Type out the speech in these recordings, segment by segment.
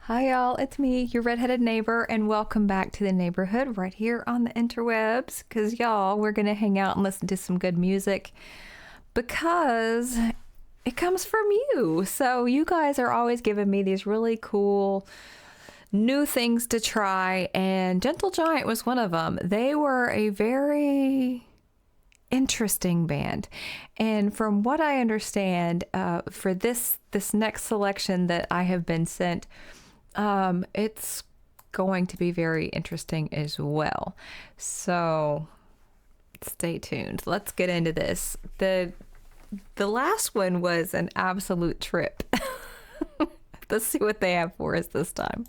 Hi, y'all. It's me, your redheaded neighbor, and welcome back to the neighborhood right here on the interwebs. Because, y'all, we're going to hang out and listen to some good music because it comes from you. So, you guys are always giving me these really cool new things to try, and Gentle Giant was one of them. They were a very interesting band, and from what I understand, for this next selection that I have been sent, it's going to be very interesting as well. So stay tuned. Let's get into this. The last one was an absolute trip. Let's see what they have for us this time.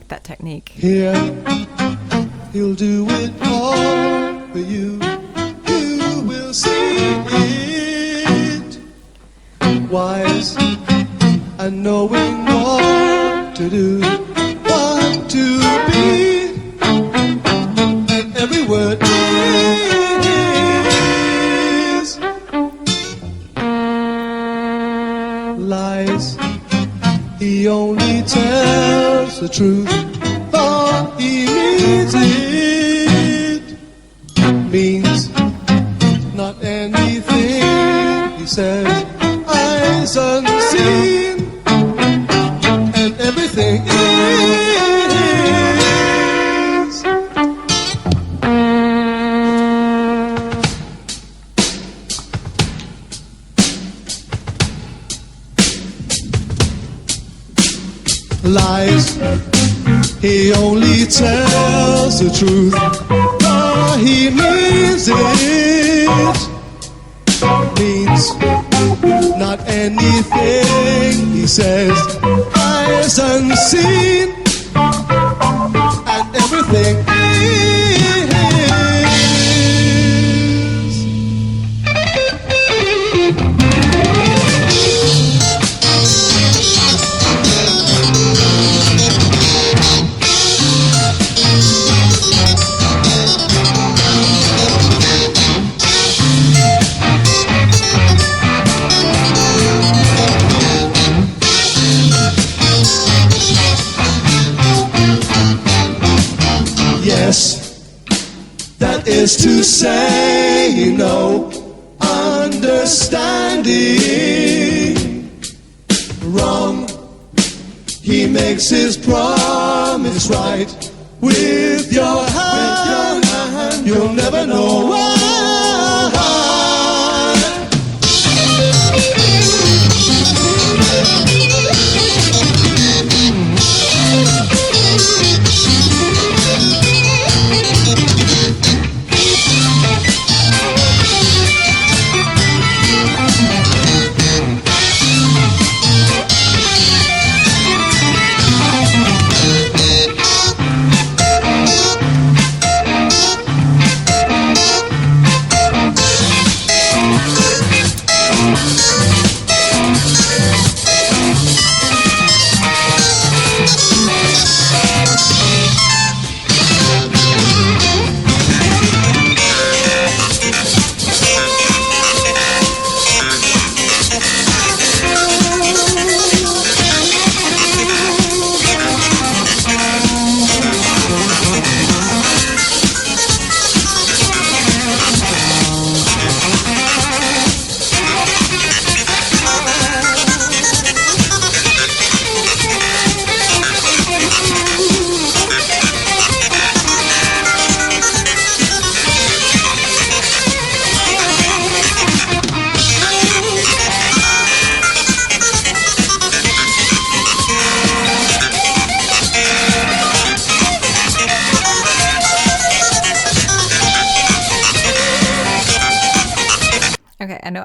That technique. Here, he'll do it all for you. You will see it. Wise and knowing what to do, what to be, and every word is lies. He only tells the truth, for he means it. Means not anything he says, eyes unseen, and everything is. Lies, he only tells the truth, for he means it. Means not anything he says, eyes unseen, and everything is. Yes, that is to say no understanding. Wrong, he makes his promise right. With your hand, you'll never know why.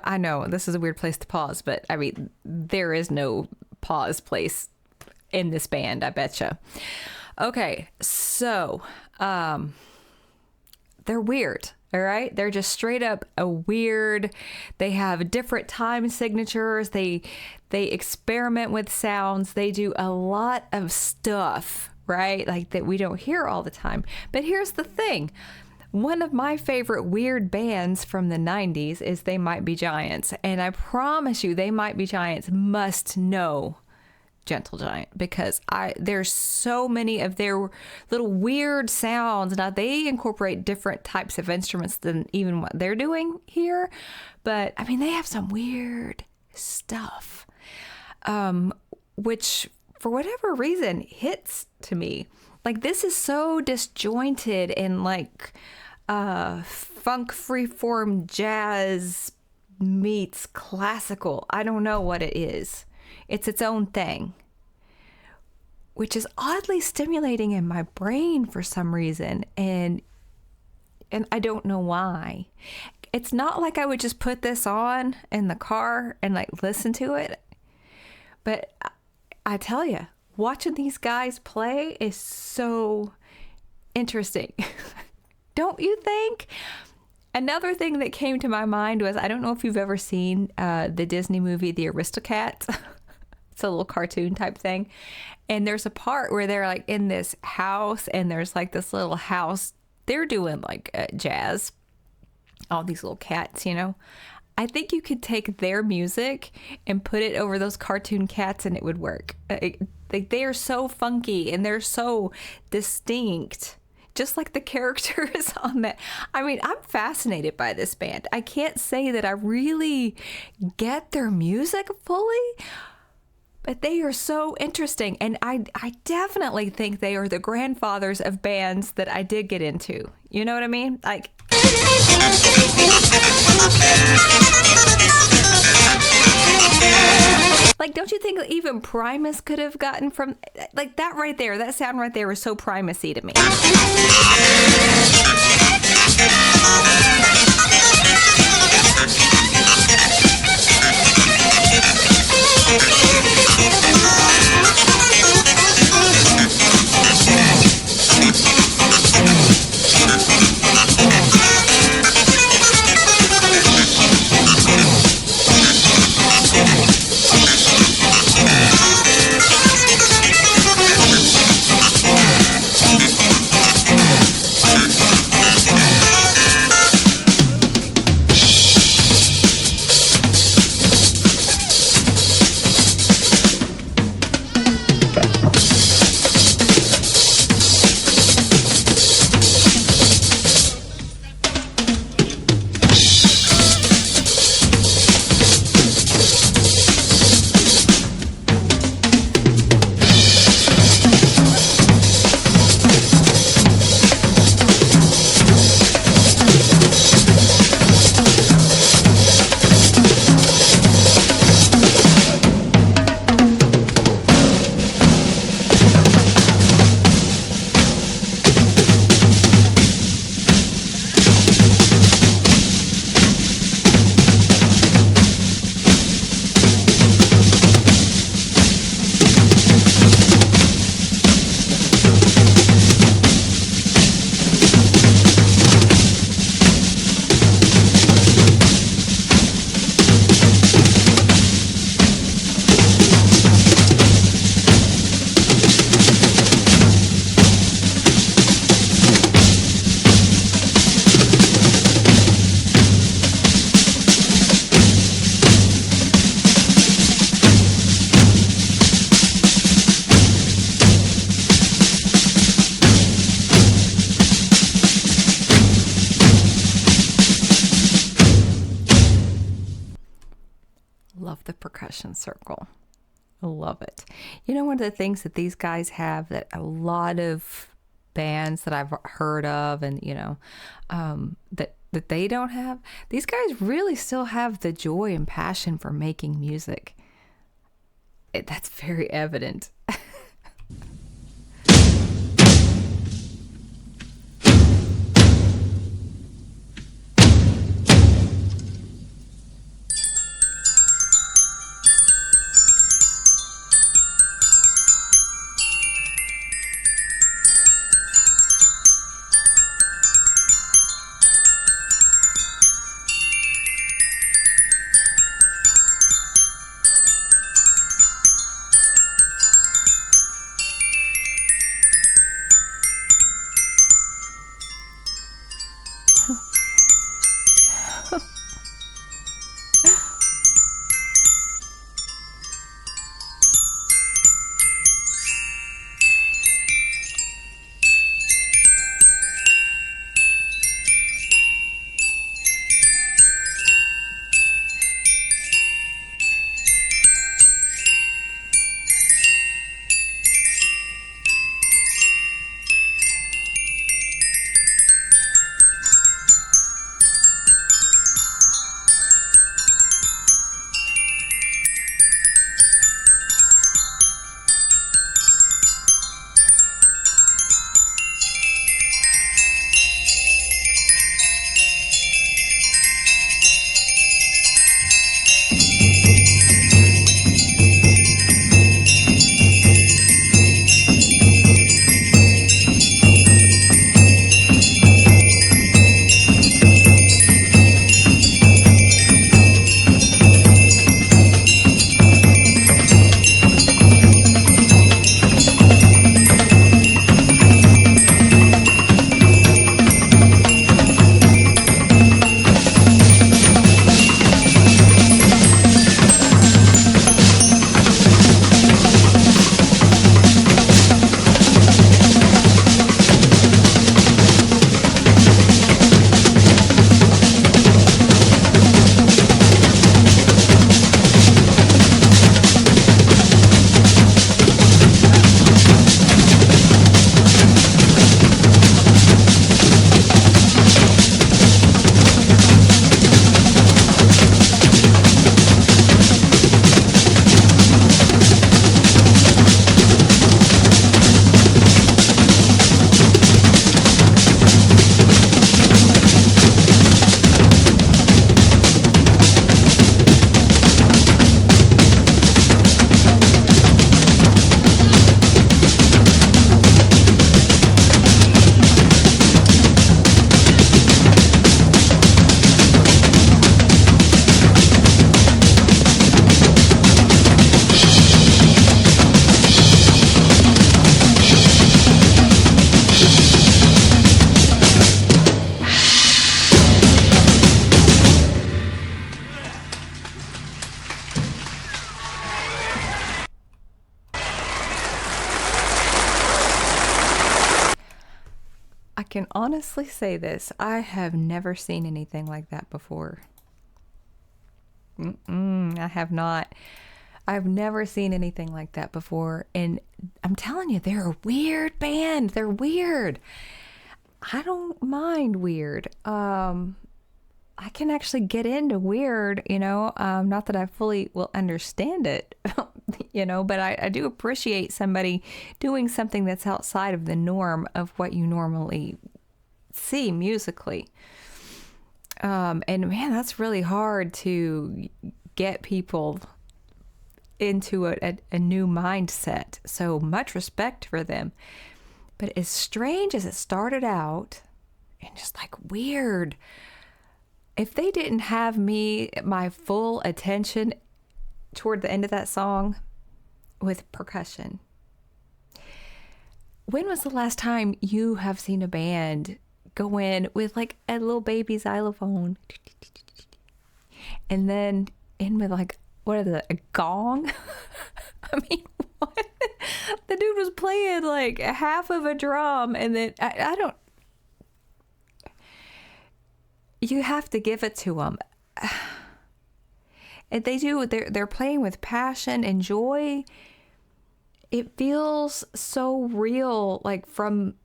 I know this is a weird place to pause, but I mean, there is no pause place in this band, I betcha. Okay, so they're weird. All right. They're just straight up a weird. They have different time signatures. They experiment with sounds. They do a lot of stuff, right? Like that we don't hear all the time. But here's the thing. One of my favorite weird bands from the 90s is They Might Be Giants. And I promise you, They Might Be Giants must know Gentle Giant, because there's so many of their little weird sounds. Now they incorporate different types of instruments than even what they're doing here, but I mean they have some weird stuff, which for whatever reason hits to me. Like this is so disjointed and like funk freeform jazz meets classical. I don't know what it is. It's its own thing, which is oddly stimulating in my brain for some reason. And I don't know why. It's not like I would just put this on in the car and like listen to it. But I tell you, watching these guys play is so interesting. Don't you think? Another thing that came to my mind was, I don't know if you've ever seen the Disney movie, The Aristocats. It's a little cartoon type thing. And there's a part where they're like in this house and there's like this little house. They're doing like jazz. All these little cats, you know. I think you could take their music and put it over those cartoon cats and it would work. They are so funky and they're so distinct. Just like the characters on that. I mean, I'm fascinated by this band. I can't say that I really get their music fully, but they are so interesting. And I definitely think they are the grandfathers of bands that I did get into. You know what I mean? Like... Like, don't you think even Primus could have gotten from... Like, that right there, that sound right there was so Primus-y to me. Love the percussion circle. I love it. You know, one of the things that these guys have that a lot of bands that I've heard of and, you know, that they don't have, these guys really still have the joy and passion for making music. That's very evident. I can honestly say this. I have never seen anything like that before. I have not. I've never seen anything like that before. And I'm telling you, they're a weird band. They're weird. I don't mind weird. I can actually get into weird, not that I fully will understand it, but I do appreciate somebody doing something that's outside of the norm of what you normally see musically. And man, that's really hard to get people into a new mindset. So much respect for them. But as strange as it started out and just like weird, if they didn't have my full attention toward the end of that song with percussion. When was the last time you have seen a band go in with like a little baby xylophone and then in with like, a gong? I mean, what? The dude was playing like half of a drum and then I don't. You have to give it to them. And they do. They're playing with passion and joy. It feels so real, like from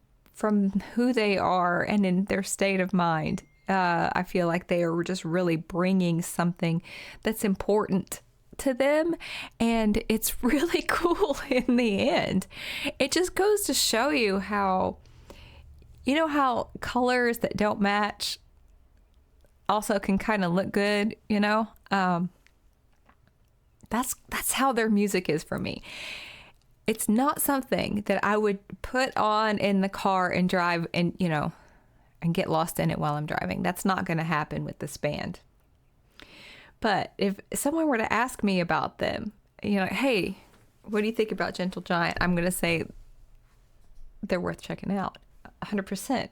who they are and in their state of mind. I feel like they are just really bringing something that's important to them, and it's really cool in the end. It just goes to show you how colors that don't match also can kind of look good, that's how their music is for me. It's not something that I would put on in the car and drive and get lost in it while I'm driving. That's not going to happen with this band. But if someone were to ask me about them, hey, what do you think about Gentle Giant? I'm going to say they're worth checking out. 100%.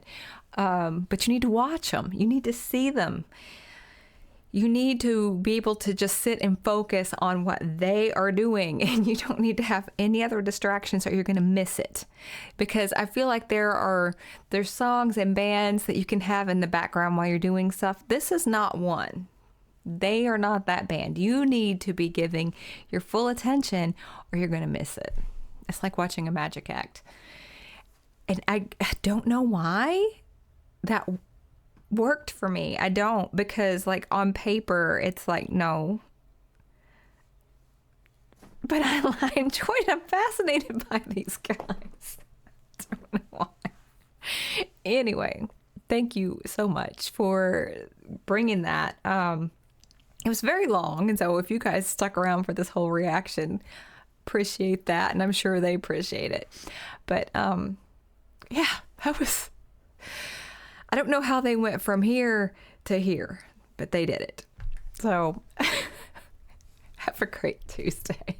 But you need to watch them. You need to see them. You need to be able to just sit and focus on what they are doing, and you don't need to have any other distractions or you're going to miss it. Because I feel like there's songs and bands that you can have in the background while you're doing stuff. This is not one. They are not that band. You need to be giving your full attention or you're going to miss it. It's like watching a magic act. And I don't know why that worked for me. I don't, because like on paper, it's like, no. But I enjoy it. I'm fascinated by these guys. I don't know why. Anyway, thank you so much for bringing that. It was very long. And so if you guys stuck around for this whole reaction, appreciate that. And I'm sure they appreciate it. But, yeah, I don't know how they went from here to here, but they did it. So have a great Tuesday.